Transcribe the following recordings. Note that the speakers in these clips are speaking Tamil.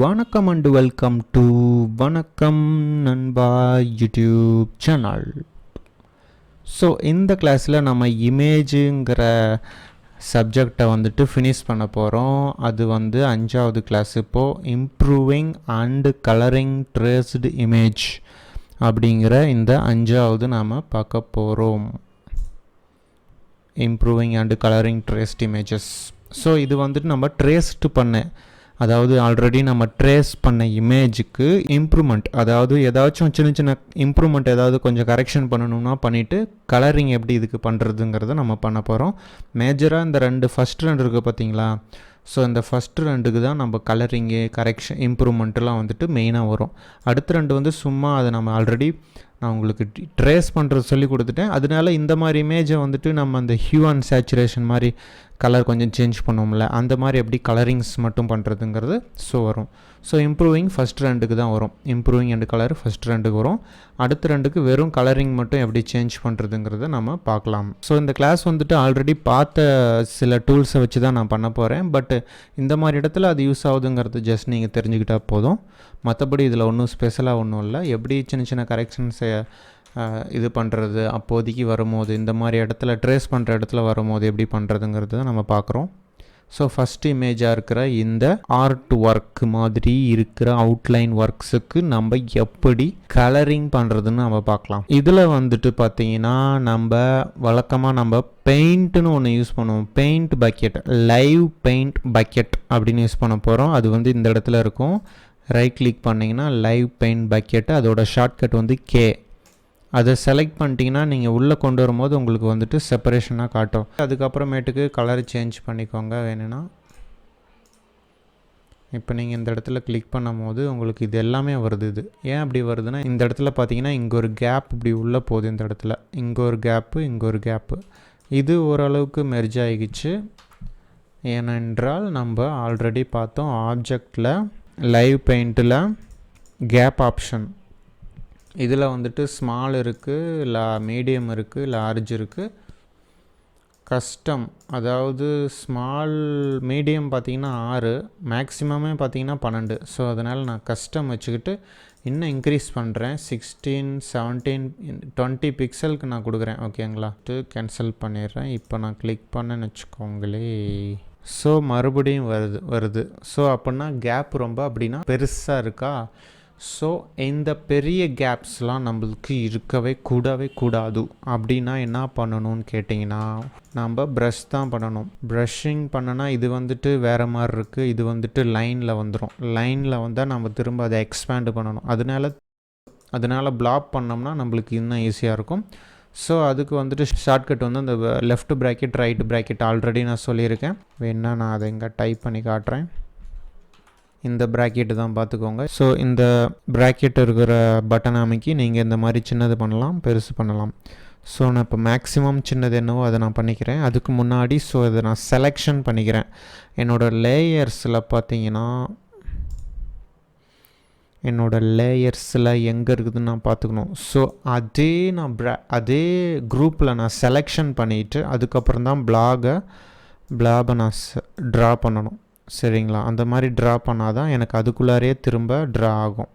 வணக்கம் அண்ட் வெல்கம் டு வணக்கம் நண்பா யூடியூப் சேனல். ஸோ இந்த கிளாஸில் நம்ம இமேஜுங்கிற சப்ஜெக்டை வந்துட்டு ஃபினிஷ் பண்ண போகிறோம். அது வந்து 5வது கிளாஸ். இப்போது improving and colouring traced image அப்படிங்கிற இந்த 5வது நாம் பார்க்க போகிறோம். Improving and colouring traced images. So இது வந்துட்டு நம்ம ட்ரேஸ்டு அதாவது ஆல்ரெடி நம்ம ட்ரேஸ் பண்ண இமேஜுக்கு இம்ப்ரூவ்மெண்ட், அதாவது ஏதாச்சும் சின்ன சின்ன இம்ப்ரூவ்மெண்ட் ஏதாவது கொஞ்சம் கரெக்ஷன் பண்ணணும்னா பண்ணிவிட்டு கலரிங் எப்படி இதுக்கு பண்ணுறதுங்கிறத நம்ம பண்ண போகிறோம். மேஜராக இந்த ஃபஸ்ட் ரெண்டு இருக்குது பார்த்தீங்களா. ஸோ இந்த ஃபஸ்ட்டு ரெண்டுக்கு தான் நம்ம கலரிங்கு கரெக்ஷன் இம்ப்ரூவ்மெண்ட்டெலாம் வந்துட்டு மெயினாக வரும். அடுத்த ரெண்டு வந்து சும்மா அதை நம்ம ஆல்ரெடி நான் உங்களுக்கு ட்ரேஸ் பண்ணுறது சொல்லி கொடுத்துட்டேன். அதனால இந்த மாதிரி இமேஜை வந்துட்டு நம்ம அந்த ஹியூ அண்ட் சேச்சுரேஷன் மாதிரி கலர் கொஞ்சம் சேஞ்ச் பண்ணுவோம்ல, அந்த மாதிரி எப்படி கலரிங்ஸ் மட்டும் பண்ணுறதுங்கிறது வரும். ஸோ இம்ப்ரூவிங் ஃபஸ்ட் ரெண்டுக்கு தான் வரும். இம்ப்ரூவிங் அண்ட் கலர் ஃபஸ்ட் ரெண்டுக்கு வரும். அடுத்த ரெண்டுக்கு வெறும் கலரிங் மட்டும் எப்படி சேஞ்ச் பண்ணுறதுங்கிறத நம்ம பார்க்கலாம். ஸோ இந்த கிளாஸ் வந்துட்டு ஆல்ரெடி பார்த்த சில டூல்ஸை வச்சு தான் நான் பண்ண போகிறேன். பட் இந்த மாதிரி இடத்துல அது யூஸ் ஆகுதுங்கிறது ஜஸ்ட் நீங்கள் தெரிஞ்சுக்கிட்டால் போதும். மற்றபடி இதில் ஒன்றும் ஸ்பெஷலாக ஒன்றும் இல்லை. எப்படி சின்ன சின்ன கரெக்ஷன்ஸை இது பண்ணுறது அப்போதைக்கு வரும்போது, இந்த மாதிரி இடத்துல ட்ரேஸ் பண்ணுற இடத்துல வரும்போது எப்படி பண்ணுறதுங்கிறது தான் நம்ம பார்க்குறோம். ஸோ ஃபஸ்ட்டு இமேஜாக இருக்கிற இந்த ஆர்ட் ஒர்க் மாதிரி இருக்கிற அவுட்லைன் ஒர்க்ஸுக்கு நம்ம எப்படி கலரிங் பண்ணுறதுன்னு நம்ம பார்க்கலாம். இதில் வந்துட்டு பார்த்தீங்கன்னா நம்ம வழக்கமாக நம்ம பெயிண்ட்டுன்னு ஒன்று யூஸ் பண்ணுவோம். Paint bucket, live paint bucket அப்படின்னு யூஸ் பண்ண போகிறோம். அது வந்து இந்த இடத்துல இருக்கும். ரைட் கிளிக் பண்ணிங்கன்னா லைவ் பெயிண்ட் பக்கெட்டு, அதோட ஷார்ட்கட் வந்து கே. அதை செலக்ட் பண்ணிட்டீங்கன்னா நீங்கள் உள்ளே கொண்டு வரும்போது உங்களுக்கு வந்துட்டு செப்பரேஷனாக காட்டும். அதுக்கப்புறமேட்டுக்கு கலர் சேஞ்ச் பண்ணிக்கோங்க வேணும்னா. இப்போ நீங்கள் இந்த இடத்துல கிளிக் பண்ணும் போது உங்களுக்கு இது எல்லாமே வருது. இது ஏன் அப்படி வருதுன்னா, இந்த இடத்துல பார்த்தீங்கன்னா இங்கே ஒரு கேப் இப்படி உள்ளே போகுது. இந்த இடத்துல இங்கே ஒரு கேப்பு, இங்கே ஒரு கேப்பு. இது ஓரளவுக்கு மெர்ஜ் ஆகிடுச்சு. ஏனென்றால் நம்ம ஆல்ரெடி பார்த்தோம் ஆப்ஜெக்டில் லைவ் பெயிண்ட்டில் கேப் ஆப்ஷன். இதில் வந்துட்டு ஸ்மால் இருக்குது, மீடியம் இருக்குது, லார்ஜ் இருக்குது, கஸ்டம். அதாவது ஸ்மால் மீடியம் பார்த்திங்கன்னா 6, மேக்ஸிமமே பார்த்திங்கன்னா 12. ஸோ அதனால் நான் கஸ்டம் வச்சுக்கிட்டு இன்னும் இன்க்ரீஸ் பண்ணுறேன். 16, 17, 20 பிக்சலுக்கு நான் கொடுக்குறேன். ஓகேங்களா? கேன்சல் பண்ணிடுறேன். இப்போ நான் கிளிக் பண்ணேன்னு வச்சுக்கோங்களே. ஸோ மறுபடியும் வருது. ஸோ அப்படின்னா கேப் ரொம்ப அப்படின்னா பெருசாக இருக்கா. ஸோ இந்த பெரிய கேப்ஸ்லாம் நம்மளுக்கு இருக்கவே கூடாது. அப்படின்னா என்ன பண்ணணும்னு கேட்டிங்கன்னா, நம்ம ப்ரஷ் தான் பண்ணணும். ப்ரஷ்ஷிங் பண்ணனா இது வந்துட்டு வேறு மாதிரி இருக்குது. இது வந்துட்டு லைனில் வந்துடும். லைனில் வந்தால் நம்ம திரும்ப அதை எக்ஸ்பேண்டு பண்ணணும். அதனால் பிளாக் பண்ணோம்னா நம்மளுக்கு இன்னும் ஈஸியாக இருக்கும். ஸோ அதுக்கு வந்துட்டு ஷார்ட்கட் வந்து அந்த left bracket, right bracket already நான் சொல்லியிருக்கேன். வேணா நான் அதை இங்கே டைப் பண்ணி காட்டுறேன். இந்த ப்ராக்கெட்டு தான் பார்த்துக்கோங்க. ஸோ இந்த ப்ராக்கெட் இருக்கிற பட்டன் அமைக்கி நீங்கள் இந்த மாதிரி சின்னது பண்ணலாம், பெருசு பண்ணலாம். ஸோ நான் இப்போ மேக்ஸிமம் சின்னது என்னவோ அதை நான் பண்ணிக்கிறேன். அதுக்கு முன்னாடி இதை நான் செலெக்ஷன் பண்ணிக்கிறேன். என்னோடய லேயர்ஸில் பார்த்தீங்கன்னா, என்னோடய லேயர்ஸில் எங்கே இருக்குதுன்னு நான் பார்த்துக்கணும். ஸோ அதே குரூப்பில் நான் செலெக்ஷன் பண்ணிவிட்டு அதுக்கப்புறம் தான் பிளாகை நான் ட்ரா பண்ணணும். சரிங்களா? அந்த மாதிரி ட்ரா பண்ணால் தான் எனக்கு அதுக்குள்ளாரே திரும்ப ட்ரா ஆகும்.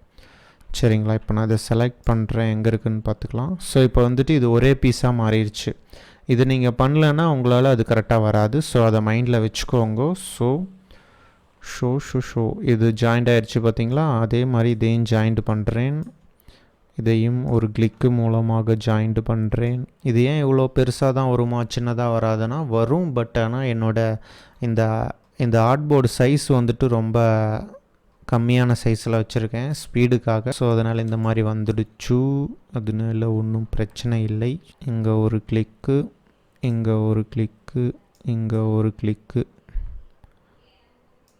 சரிங்களா? இப்போ நான் இதை செலக்ட் பண்ணுறேன், எங்கே இருக்குதுன்னு பார்த்துக்கலாம். ஸோ இப்போ வந்துட்டு இது ஒரே பீஸாக மாறிடுச்சு. இது நீங்கள் பண்ணலன்னா உங்களால் அது கரெக்டாக வராது. ஸோ அதை மைண்டில் வச்சுக்கோங்க. ஷோ இது ஜாயிண்ட் ஆகிடுச்சு பார்த்தீங்களா? அதே மாதிரி இதையும் ஜாயிண்ட் பண்ணுறேன். இதையும் ஒரு கிளிக்கு மூலமாக ஜாயிண்ட் பண்ணுறேன். இது ஏன் இவ்வளோ பெருசாக தான் வருமா, சின்னதாக வராதுன்னா வரும். பட் ஆனால் இந்த ஆர்ட்போர்டு சைஸ் வந்துட்டு ரொம்ப கம்மியான சைஸில் வச்சுருக்கேன் ஸ்பீடுக்காக. ஸோ அதனால் இந்த மாதிரி வந்துடுச்சு. அதனால ஒன்றும் பிரச்சனை இல்லை. இங்கே ஒரு கிளிக்கு, இங்கே ஒரு கிளிக்கு, இங்கே ஒரு கிளிக்கு,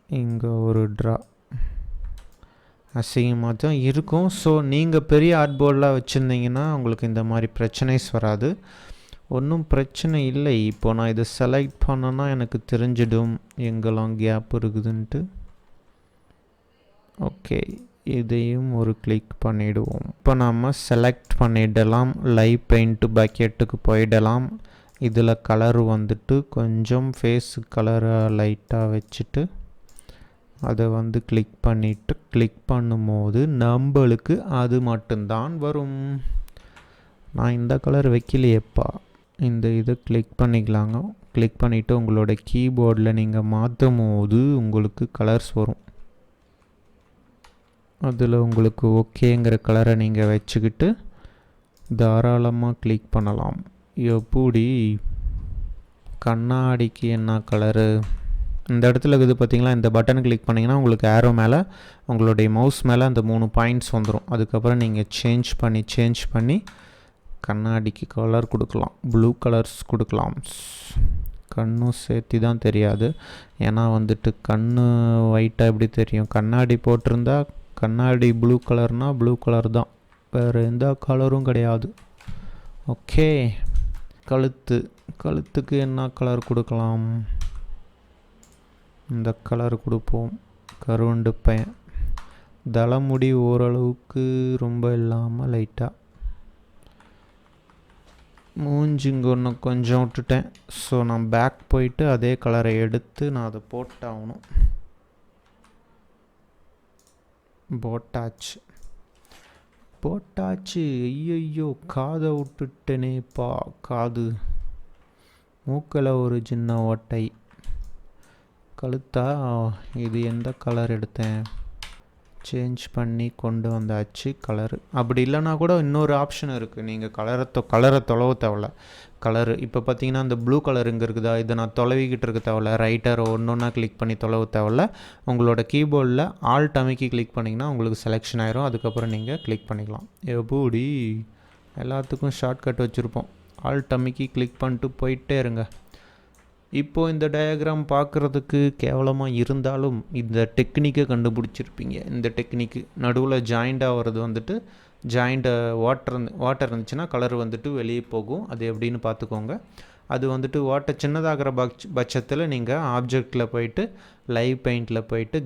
இங்கே ஒரு ட்ரா. அசிங்கமாக தான் இருக்கும். ஸோ நீங்கள் பெரிய ஆர்ட்போர்டெலாம் வச்சுருந்தீங்கன்னா உங்களுக்கு இந்த மாதிரி பிரச்சனைஸ் வராது. ஒன்றும் பிரச்சனை இல்லை. இப்போ நான் இதை செலக்ட் பண்ணேன்னா எனக்கு தெரிஞ்சிடும் எங்கெல்லாம் கேப் இருக்குதுன்ட்டு. ஓகே, இதையும் ஒரு கிளிக் பண்ணிவிடுவோம். இப்போ நம்ம செலக்ட் பண்ணிடலாம். லைவ் பெயிண்ட் பக்கெட்டுக்கு போயிடலாம். இதில் கலரு வந்துட்டு கொஞ்சம் ஃபேஸ் கலரை லைட்டாக வச்சுட்டு அதை வந்து கிளிக் பண்ணும்போது நம்மளுக்கு அது மட்டும்தான் வரும். நான் இந்த கலர் வைக்கலையேப்பா. இந்த இதை கிளிக் பண்ணிக்கலாங்க. கிளிக் பண்ணிவிட்டு உங்களோட கீபோர்டில் நீங்கள் மாற்றும் போது உங்களுக்கு கலர்ஸ் வரும். அதில் உங்களுக்கு ஓகேங்கிற கலரை நீங்கள் வச்சுக்கிட்டு தாராளமாக கிளிக் பண்ணலாம். எப்படி கண்ணாடிக்கு என்ன கலரு இந்த இடத்துல இருக்குது பார்த்தீங்களா? இந்த பட்டன் கிளிக் பண்ணிங்கன்னா உங்களுக்கு ஏரோ மேலே உங்களுடைய மவுஸ் மேலே அந்த 3 பாயிண்ட்ஸ் வந்துடும். அதுக்கப்புறம் நீங்கள் சேஞ்ச் பண்ணி கண்ணாடிக்கு கலர் கொடுக்கலாம். ப்ளூ கலர்ஸ் கொடுக்கலாம். கண்ணும் சேர்த்து தான் தெரியாது, ஏன்னா வந்துட்டு கண் ஒயிட்டாக எப்படி தெரியும்? கண்ணாடி போட்டிருந்தா கண்ணாடி ப்ளூ கலர்னால் ப்ளூ கலர் தான், வேறு எந்த கலரும் கிடையாது. ஓகே, கழுத்துக்கு என்ன கலர் கொடுக்கலாம்? இந்த கலர் கொடுப்போம். கருவண்டு பையன். தலைமுடி ஓரளவுக்கு ரொம்ப இல்லாமல் லைட்டாக. மூஞ்சிங்க ஒன்று கொஞ்சம் விட்டுட்டேன். ஸோ நான் பேக் போயிட்டு அதே கலரை எடுத்து நான் அதை போட்டாகணும். போட்டாச்சு. ஐயோ, காதை விட்டுட்டேனேப்பா. காது மூக்கில் ஒரு சின்ன ஓட்டை. கழுத்தா இது எந்த கலர் எடுத்தேன்? சேஞ்ச் பண்ணி கொண்டு வந்தாச்சு கலரு. அப்படி இல்லைனா கூட இன்னொரு ஆப்ஷன் இருக்குது. நீங்கள் கலரை தொலைவ தேவையில்ல. கலரு இப்போ பார்த்தீங்கன்னா அந்த ப்ளூ கலர் இங்கே இருக்குதா, இதை நான் தொலைவிக்கிட்டு இருக்க தேவையில்ல. ரைட்டர் ஒன்றா கிளிக் பண்ணி தொலைவ தேவையில்ல. உங்களோட கீபோர்டில் ஆல்ட் அமைக்கி கிளிக் பண்ணிங்கன்னா உங்களுக்கு செலெக்ஷன் ஆயிரும். அதுக்கப்புறம் நீங்கள் கிளிக் பண்ணிக்கலாம். எப்படி எல்லாத்துக்கும் ஷார்ட்கட் வச்சுருப்போம். ஆல்ட் அமைக்கி கிளிக் பண்ணிட்டு போயிட்டே இருங்க. இப்போது இந்த டயக்ராம் பார்க்குறதுக்கு கேவலமாக இருந்தாலும் இந்த டெக்னிக்கை கண்டுபிடிச்சிருப்பீங்க. இந்த டெக்னிக்கு நடுவில் ஜாயிண்ட் ஆகிறது வந்துட்டு வாட்டர் இருந்துச்சுன்னா கலர் வந்துட்டு வெளியே போகும். அது எப்படின்னு பார்த்துக்கோங்க. அது வந்துட்டு வாட்டர் சின்னதாகிற பட்சத்தில் நீங்கள் ஆப்ஜெக்டில் போயிட்டு லைவ் பெயிண்டில் போயிட்டு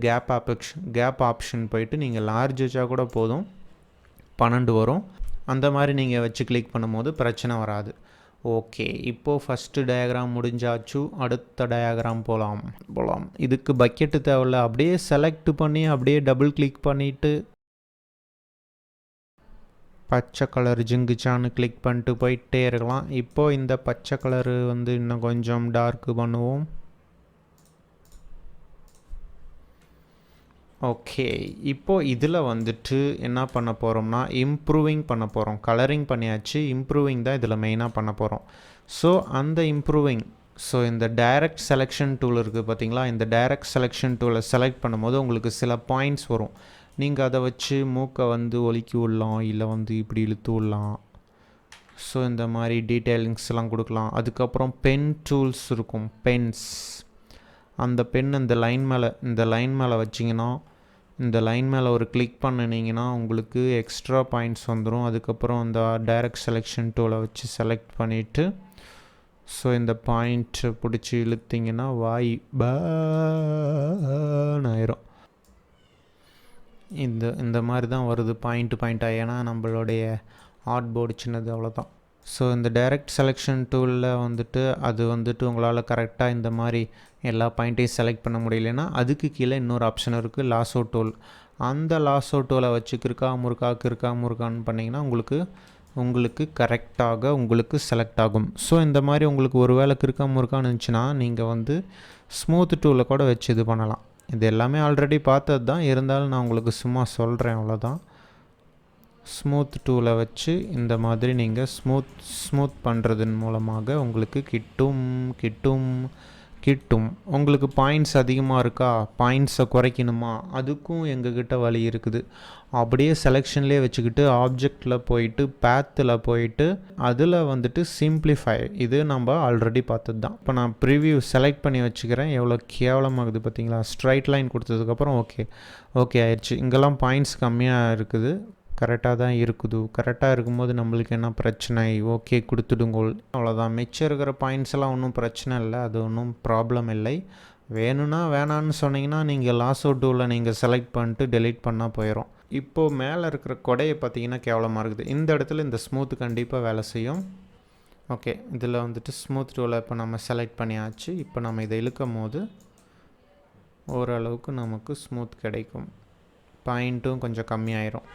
கேப் ஆப்ஷன் போயிட்டு நீங்கள் லார்ஜ் வச்சா கூட போதும், 12 வரும். அந்த மாதிரி நீங்கள் வச்சு கிளிக் பண்ணும்போது பிரச்சனை வராது. ஓகே, இப்போது ஃபஸ்ட்டு டயக்ராம் முடிஞ்சாச்சு. அடுத்த டயக்ராம் போகலாம். இதுக்கு பக்கெட்டு தேவையில்ல. அப்படியே செலக்ட் பண்ணி அப்படியே டபுள் கிளிக் பண்ணிவிட்டு பச்சை கலர் ஜிங்குச்சான்னு கிளிக் பண்ணிட்டு போயிட்டே இருக்கலாம். இப்போது இந்த பச்சை கலரு வந்து இன்னும் கொஞ்சம் டார்க்கு பண்ணுவோம். ஓகே, இப்போது இதில் வந்துட்டு என்ன பண்ண போகிறோம்னா இம்ப்ரூவிங் பண்ண போகிறோம். கலரிங் பண்ணியாச்சு, இம்ப்ரூவிங் தான் இதில் மெயினாக பண்ண போகிறோம். ஸோ அந்த இம்ப்ரூவிங் இந்த டைரக்ட் செலெக்ஷன் டூல் இருக்குது பார்த்தீங்களா? இந்த டைரக்ட் செலெக்ஷன் டூலை செலக்ட் பண்ணும்போது உங்களுக்கு சில பாயிண்ட்ஸ் வரும். நீங்கள் அதை வச்சு மூக்கை வந்து ஒலிக்கி விடலாம், இல்லை வந்து இப்படி இழுத்து விடலாம். ஸோ இந்த மாதிரி டீட்டெயிலிங்ஸ்லாம் கொடுக்கலாம். அதுக்கப்புறம் பென் டூல்ஸ் இருக்கும். பென்ஸ், அந்த பென் இந்த லைன் மேலே வச்சிங்கன்னா இந்த லைன் மேலே ஒரு கிளிக் பண்ணினீங்கன்னா உங்களுக்கு எக்ஸ்ட்ரா பாயிண்ட்ஸ் வந்துடும். அதுக்கப்புறம் அந்த டைரக்ட் செலெக்ஷன் டூலை வச்சு செலக்ட் பண்ணிவிட்டு இந்த பாயிண்ட்டை பிடிச்சி இழுத்திங்கன்னா வாய் ஆயிரும். இந்த மாதிரி தான் வருது பாயிண்ட்டாக. ஏன்னா நம்மளுடைய ஆர்ட் போர்டு சின்னது, அவ்வளோதான். இந்த டைரக்ட் செலெக்ஷன் டூலில் அது வந்துட்டு உங்களால் கரெக்டாக இந்த மாதிரி எல்லா பாயிண்ட்டையும் செலக்ட் பண்ண முடியலன்னா அதுக்கு கீழே இன்னொரு ஆப்ஷன் இருக்குது, லாஸோ டூல். அந்த லாஸோ டூலை வச்சு கிறுக்கா முறுக்கான்னு பண்ணிங்கன்னா உங்களுக்கு கரெக்டாக உங்களுக்கு செலக்ட் ஆகும். இந்த மாதிரி உங்களுக்கு ஒரு வேளை கிறுக்கா முறுக்கான்னு இருந்துச்சுன்னா நீங்கள் ஸ்மூத் டூலை கூட வச்சு இது பண்ணலாம். இது எல்லாமே ஆல்ரெடி பார்த்தது தான், இருந்தாலும் நான் உங்களுக்கு சும்மா சொல்கிறேன், அவ்வளோதான். ஸ்மூத் டூலை வச்சு இந்த மாதிரி நீங்கள் ஸ்மூத் பண்ணுறதன் மூலமாக உங்களுக்கு கிட்டும். உங்களுக்கு பாயிண்ட்ஸ் அதிகமாக இருக்கா, பாயிண்ட்ஸை குறைக்கணுமா, அதுக்கும் எங்ககிட்ட வழி இருக்குது. அப்படியே செலெக்ஷன்லேயே வச்சுக்கிட்டு ஆப்ஜெக்டில் போயிட்டு பேத்தில் போயிட்டு அதில் சிம்பிளிஃபை, இது நம்ம ஆல்ரெடி பார்த்தது தான். இப்போ நான் ப்ரிவ்யூ செலக்ட் பண்ணி வச்சுக்கிறேன். எவ்வளோ கேவலமாகுது பார்த்தீங்களா? ஸ்ட்ரைட் லைன் கொடுத்ததுக்கப்புறம் ஓகே ஆயிடுச்சு. இங்கெல்லாம் பாயிண்ட்ஸ் கம்மியாக இருக்குது, கரெக்டாக தான் இருக்குது. கரெக்டாக இருக்கும்போது நம்மளுக்கு என்ன பிரச்சனை? ஓகே கொடுத்துடுங்கோள், அவ்வளோதான். மிச்சம் இருக்கிற பாயிண்ட்ஸ் எல்லாம் ஒன்றும் பிரச்சனை இல்லை, அது ஒன்றும் ப்ராப்ளம் இல்லை. வேணும்னா வேணான்னு சொன்னீங்கன்னா நீங்கள் லாஸோ டூவில் நீங்கள் செலக்ட் பண்ணிட்டு டெலீட் பண்ணால் போயிடும். இப்போது மேலே இருக்கிற கொடையை பார்த்தீங்கன்னா கேவலமாக இருக்குது. இந்த இடத்துல இந்த ஸ்மூத் கண்டிப்பாக வேலை செய்யும். ஓகே, இதில் ஸ்மூத் டூலை இப்போ நம்ம செலக்ட் பண்ணியாச்சு. இப்போ நம்ம இதை இழுக்கும் போது ஓரளவுக்கு நமக்கு ஸ்மூத் கிடைக்கும். பாயிண்ட்டும் கொஞ்சம் கம்மியாயிரும்.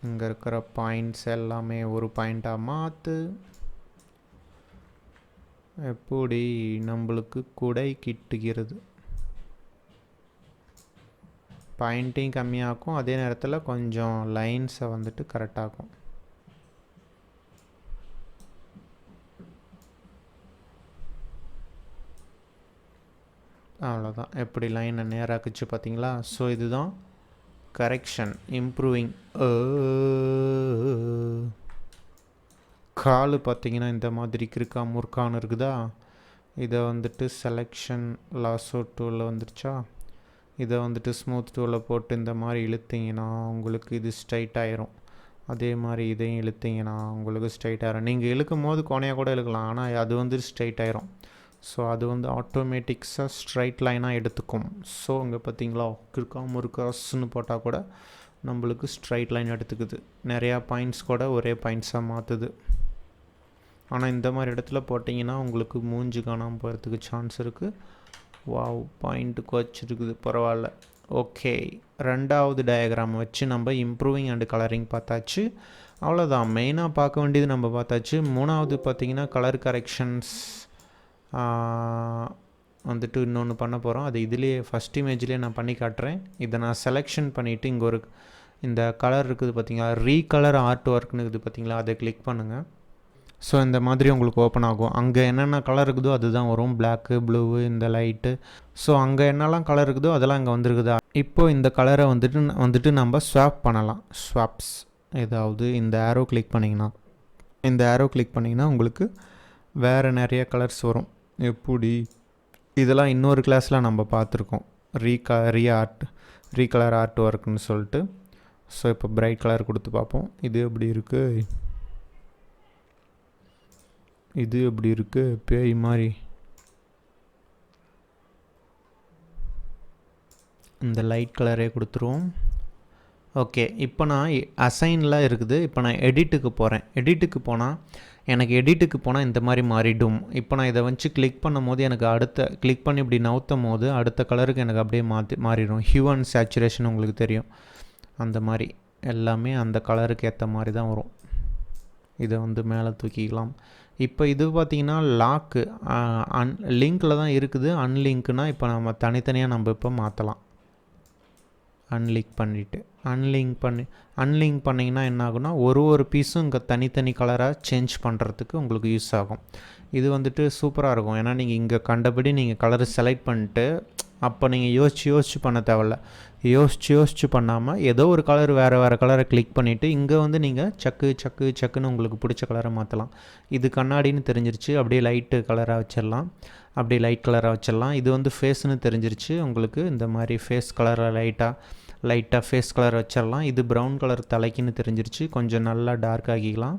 இங்கே இருக்கிற பாயிண்ட்ஸ் எல்லாமே ஒரு பாயிண்ட்டாக மாற்று. எப்படி நம்மளுக்கு குடை கிட்டுகிறது. பாயிண்ட்டையும் கம்மியாகும், அதே நேரத்தில் கொஞ்சம் லைன்ஸை வந்துட்டு கரெக்டாகும். அவ்வளோதான். எப்படி லைனை நேராக்குச்சு பார்த்தீங்களா? ஸோ இதுதான் கரெக்ஷன், இம்ப்ரூவிங். கால் பார்த்தீங்கன்னா இந்த மாதிரி கிறுக்கா முறுக்கான்னு இருக்குதா? இதை வந்துட்டு செலெக்ஷன் லாசோ டூலில் வந்துருச்சா? இதை வந்துட்டு ஸ்மூத் டூலில் போட்டு இந்த மாதிரி இழுத்திங்கன்னா உங்களுக்கு இது ஸ்ட்ரைட் ஆயிரும். அதே மாதிரி இதையும் இழுத்திங்கன்னா உங்களுக்கு ஸ்ட்ரைட் ஆயிரும். நீங்கள் இழுக்கும் போது கோணையாக கூட இழுக்கலாம், ஆனால் அது வந்து ஸ்ட்ரைட் ஆயிரும். ஸோ அது வந்து ஆட்டோமேட்டிக்ஸாக ஸ்ட்ரைட் லைனாக எடுத்துக்கும். ஸோ இங்கே பார்த்தீங்களா, கிறுக்கா முறுக்காஸ்ன்னு போட்டால் கூட நம்மளுக்கு ஸ்ட்ரைட் லைன் எடுத்துக்குது. நிறையா பாயிண்ட்ஸ் கூட ஒரே பாயிண்ட்ஸாக மாற்றுது. ஆனால் இந்த மாதிரி இடத்துல போட்டிங்கன்னா உங்களுக்கு மூஞ்சி காணாமல் போகிறதுக்கு சான்ஸ் இருக்குது. வாவ், பாயிண்ட்டு குறைச்சிருக்குது, பரவாயில்ல. ஓகே, ரெண்டாவது டயக்ராம் வச்சு நம்ம இம்ப்ரூவிங் அண்டு கலரிங் பார்த்தாச்சு. அவ்வளோதான், மெயினாக பார்க்க வேண்டியது நம்ம பார்த்தாச்சு. மூணாவது பார்த்திங்கன்னா கலர் கரெக்ஷன்ஸ் வந்துட்டு இன்னொன்று பண்ண போகிறோம். அது இதுலேயே ஃபஸ்ட் இமேஜ்லேயே நான் பண்ணி காட்டுறேன். இதை நான் செலெக்ஷன் பண்ணிவிட்டு இங்கே ஒரு இந்த கலர் இருக்குது பார்த்தீங்களா, ரீகலர் ஆர்ட் ஒர்க்னு இருக்குது பார்த்தீங்களா, அதை கிளிக் பண்ணுங்கள். ஸோ இந்த மாதிரி உங்களுக்கு ஓப்பன் ஆகும். அங்கே என்னென்ன கலர் இருக்குதோ அதுதான் வரும், பிளாக்கு, ப்ளூவு, இந்த லைட்டு. ஸோ அங்கே என்னெல்லாம் கலர் இருக்குதோ அதெல்லாம் இங்கே வந்துருக்குதா. இப்போது இந்த கலரை வந்துட்டு நம்ம ஸ்வாப் பண்ணலாம். ஸ்வாப்ஸ், ஏதாவது இந்த ஆரோ கிளிக் பண்ணிங்கன்னா உங்களுக்கு வேறு நிறைய கலர்ஸ் வரும். எப்படி, இதெல்லாம் இன்னொரு கிளாஸில் நம்ம பார்த்துருக்கோம், ரீகலர் ஆர்ட் ஒர்க்குன்னு சொல்லிட்டு. ஸோ இப்போ பிரைட் கலர் கொடுத்து பார்ப்போம். இது எப்படி இருக்குது, பேய் மாதிரி. இந்த லைட் கலரே கொடுத்துருவோம். ஓகே, இப்போ நான் அசைனில் இருக்குது. இப்போ நான் எடிட்டுக்கு போகிறேன். எடிட்டுக்கு போனால் இந்த மாதிரி மாறிடும். இப்போ நான் இதை வச்சு கிளிக் பண்ணும் போது எனக்கு கிளிக் பண்ணி இப்படி நவுத்தும் போது அடுத்த கலருக்கு எனக்கு அப்படியே மாறிடும். ஹியூ அண்ட் சேச்சுரேஷன் உங்களுக்கு தெரியும், அந்த மாதிரி எல்லாமே அந்த கலருக்கு ஏற்ற மாதிரி தான் வரும். இதை வந்து மேலே தூக்கிக்கலாம். இப்போ இது பார்த்திங்கன்னா லாக்கு லிங்க்கில் தான் இருக்குது. அன்லிங்க்னால் இப்போ நம்ம தனித்தனியாக நம்ம இப்போ மாற்றலாம். அன்லிங்க் பண்ணிங்கன்னா என்ன ஆகுனா, ஒரு பீஸும் இங்கே தனித்தனி கலராக சேஞ்ச் பண்ணுறதுக்கு உங்களுக்கு யூஸ் ஆகும். இது வந்துட்டு சூப்பராக இருக்கும். ஏன்னா நீங்கள் இங்கே கண்டபடி நீங்கள் கலரை செலக்ட் பண்ணிட்டு அப்போ நீங்கள் யோசிச்சு பண்ண தேவையில்ல. யோசிச்சு பண்ணாமல் ஏதோ ஒரு கலர் வேறு கலரை கிளிக் பண்ணிவிட்டு இங்கே வந்து நீங்கள் சக்குன்னு உங்களுக்கு பிடிச்ச கலரை மாற்றலாம். இது கண்ணாடின்னு தெரிஞ்சிருச்சு, அப்படியே லைட் கலராக வச்சிடலாம். இது வந்து ஃபேஸ்னு தெரிஞ்சிருச்சு உங்களுக்கு. இந்த மாதிரி ஃபேஸ் கலரை லைட்டாக ஃபேஸ் கலர் வச்சிடலாம். இது ப்ரௌன் கலர் தலைக்குன்னு தெரிஞ்சிருச்சு, கொஞ்சம் நல்லா டார்க் ஆக்கிக்கலாம்.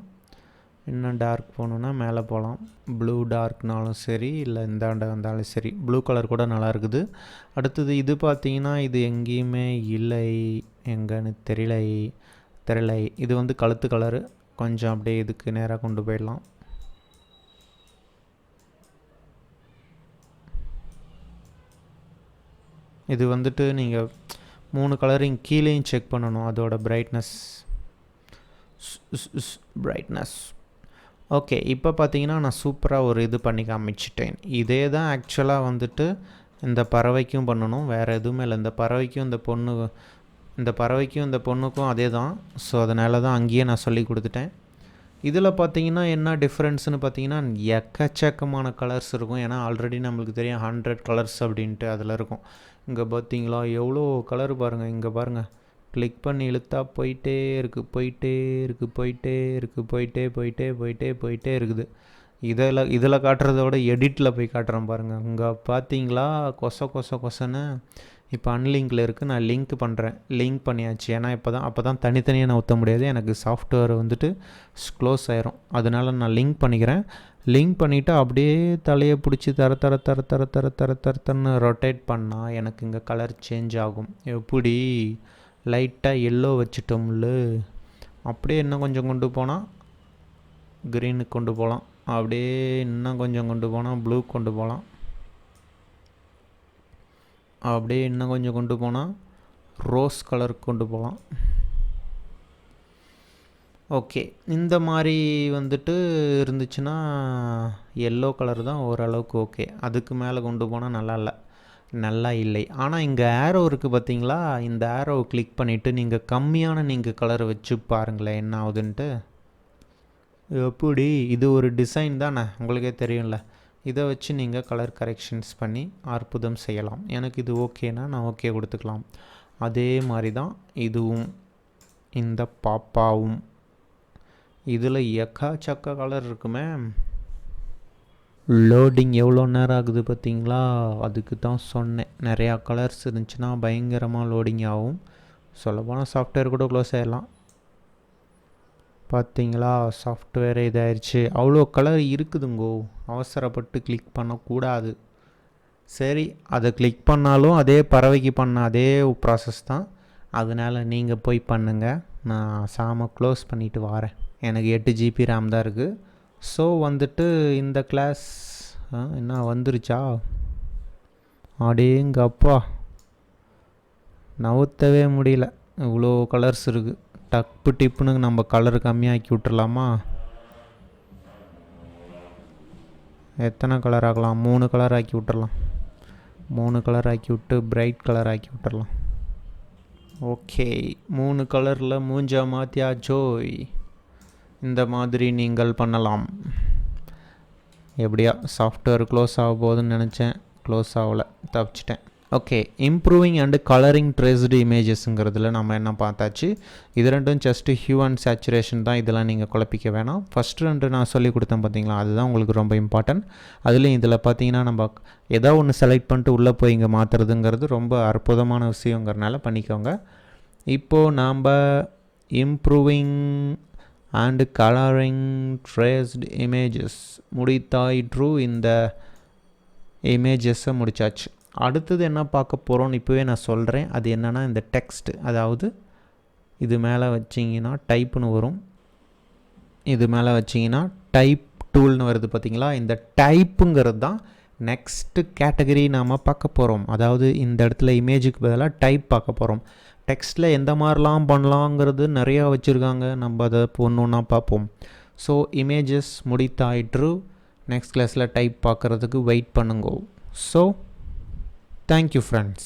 இன்னும் டார்க் போகணுன்னா மேலே போகலாம். ப்ளூ டார்க்னாலும் சரி, இல்லை இந்தாண்ட வந்தாலும் சரி, ப்ளூ கலர் கூட நல்லா இருக்குது. அடுத்தது இது பார்த்திங்கன்னா இது எங்கேயுமே இல்லை, எங்கன்னு தெரியலை. இது வந்து கழுத்து கலரு, கொஞ்சம் அப்படியே இதுக்கு நேராக கொண்டு போயிடலாம். இது வந்துட்டு நீங்கள் 3 கலரையும் கீழேயும் செக் பண்ணணும், அதோட பிரைட்னஸ். ஓகே, இப்போ பார்த்தீங்கன்னா நான் சூப்பராக ஒரு இது பண்ணி காமிச்சிட்டேன். இதே தான் ஆக்சுவலாக வந்துட்டு இந்த பறவைக்கும் பண்ணணும், வேறு எதுவுமே இல்லை. இந்த பறவைக்கும் இந்த பொண்ணுக்கும் அதே தான். ஸோ அதனால தான் அங்கேயே நான் சொல்லி கொடுத்துட்டேன். இதில் பார்த்தீங்கன்னா என்ன டிஃப்ரென்ஸ்னு பார்த்தீங்கன்னா எக்கச்சக்கமான கலர்ஸ் இருக்கும். ஏன்னா ஆல்ரெடி நம்மளுக்கு தெரியும் 100 கலர்ஸ் அப்படின்ட்டு அதில் இருக்கும். இங்கே பார்த்தீங்களா எவ்வளோ கலர் பாருங்கள். இங்கே பாருங்கள், கிளிக் பண்ணி இழுத்தா போயிட்டே இருக்குது. இதில் காட்டுறத விட எடிட்டில் போய் காட்டுறேன் பாருங்கள். இங்கே பார்த்தீங்களா கொசன்னு. இப்போ அன்லிங்கில் இருக்குது, நான் லிங்க் பண்ணியாச்சு. ஏன்னா அப்போ தான் தனித்தனியாக நான் ஊற்ற முடியாது, எனக்கு சாஃப்ட்வேர் வந்துட்டு க்ளோஸ் ஆயிரும். அதனால் நான் லிங்க் பண்ணிவிட்டு அப்படியே தலையை பிடிச்சி தரன்னு ரொட்டேட் பண்ணால் எனக்கு இங்கே கலர் சேஞ்ச் ஆகும். எப்படி லைட்டாக எல்லோ வச்சுட்டோம்ல, அப்படியே இன்னும் கொஞ்சம் கொண்டு போனால் க்ரீனுக்கு கொண்டு போகலாம். அப்படியே இன்னும் கொஞ்சம் கொண்டு போனால் ப்ளூ கொண்டு போகலாம். அப்படியே இன்னும் கொஞ்சம் கொண்டு போனால் ரோஸ் கலருக்கு கொண்டு போகலாம். ஓகே, இந்த மாதிரி வந்துட்டு இருந்துச்சுன்னா எல்லோ கலர் தான் ஓரளவுக்கு ஓகே. அதுக்கு மேலே கொண்டு போனால் நல்லா இல்லை. ஆனால் இங்கே ஆரோ இருக்குது பார்த்தீங்களா, இந்த ஆரோவை கிளிக் பண்ணிவிட்டு நீங்கள் கம்மியான கலரை வச்சு பாருங்களேன் என்ன ஆகுதுன்ட்டு. எப்படி, இது ஒரு டிசைன் தானே, உங்களுக்கே தெரியும்ல. இதை வச்சு நீங்கள் கலர் கரெக்ஷன்ஸ் பண்ணி அற்புதம் செய்யலாம். எனக்கு இது ஓகேனா நான் ஓகே கொடுத்துக்கலாம். அதே மாதிரி தான் இதுவும், இந்த பாப்பாவும். இதில் எக்கச்சக்க கலர் இருக்குமே. லோடிங் எவ்வளோ நேரம் ஆகுது பார்த்தீங்களா, அதுக்கு தான் சொன்னேன். நிறையா கலர்ஸ் இருந்துச்சுன்னா பயங்கரமாக லோடிங் ஆகும். சொல்லப்போனால் சாஃப்ட்வேர் கூட க்ளோஸ் ஆகிடலாம். பார்த்தீங்களா, சாஃப்ட்வேர் இதாகிடுச்சு. அவ்வளோ கலர் இருக்குதுங்கோ, அவசரப்பட்டு கிளிக் பண்ணக்கூடாது. சரி, அதை கிளிக் பண்ணாலும் அதே பறவைக்கு பண்ண அதே ப்ராசஸ் தான். அதனால் நீங்கள் போய் பண்ணுங்கள். நான் சாம க்ளோஸ் பண்ணிவிட்டு வரேன். எனக்கு 8 GB RAM தான் இருக்குது. ஸோ வந்துட்டு இந்த கிளாஸ் என்ன வந்துருச்சா, அடேங்கப்பா நவுத்தவே முடியல, இவ்வளோ கலர்ஸ் இருக்குது. டப்பு டிப்புன்னு நம்ம கலர் கம்மியாக்கி விட்டுறலாமா? எத்தனை கலர் ஆகலாம்? 3 கலர் ஆக்கி விட்டுறலாம். 3 கலர் ஆக்கி விட்டு பிரைட் கலர் ஆக்கி விட்டுறலாம். ஓகே, 3 கலரில் மூஞ்சா மாற்றியாச்சோய். இந்த மாதிரி நீங்கள் பண்ணலாம். எப்படியா சாஃப்ட்வேர் க்ளோஸ் ஆக போகுதுன்னு நினச்சேன், க்ளோஸ் ஆகலை, தப்பிச்சிட்டேன். Okay, improving and colouring traced இமேஜஸ்ங்கிறதுல நம்ம என்ன பார்த்தாச்சு. இது ரெண்டும் ஜஸ்ட்டு ஹியூ அண்ட் சேச்சுரேஷன் தான். இதெல்லாம் நீங்கள் குழப்பிக்க வேணாம். ஃபஸ்ட்டு 2 நான் சொல்லி கொடுத்தேன் பார்த்தீங்களா, அதுதான் உங்களுக்கு ரொம்ப இம்பார்ட்டன்ட். அதுலேயும் இதில் பார்த்தீங்கன்னா நம்ம ஏதோ ஒன்று செலக்ட் பண்ணிட்டு உள்ளே போய் இங்கே மாற்றுறதுங்கிறது ரொம்ப அற்புதமான விஷயங்கிறனால பண்ணிக்கோங்க. இப்போது நாம் improving and colouring traced images முடித்தாயிற்று. இந்த இமேஜஸை முடித்தாச்சு. அடுத்தது என்ன பார்க்க போகிறோன்னு இப்போவே நான் சொல்கிறேன். அது என்னென்னா இந்த டெக்ஸ்ட்டு, அதாவது இது மேலே வச்சிங்கன்னா டைப்புன்னு வரும், இது மேலே வச்சிங்கன்னா டைப் டூல்னு வருது பார்த்தீங்களா. இந்த டைப்புங்கிறது தான் நெக்ஸ்ட்டு கேட்டகரி நாம் பார்க்க போகிறோம். அதாவது இந்த இடத்துல இமேஜுக்கு பதிலாக டைப் பார்க்க போகிறோம். டெக்ஸ்ட்டில் எந்த மாதிரிலாம் பண்ணலாங்கிறது நிறையா வச்சுருக்காங்க, நம்ம அதை ஒன்று ஒன்றா பார்ப்போம். ஸோ இமேஜஸ் முடித்தாயிற்று. நெக்ஸ்ட் கிளாஸில் டைப் பார்க்குறதுக்கு வெயிட் பண்ணுங்க. So thank you friends.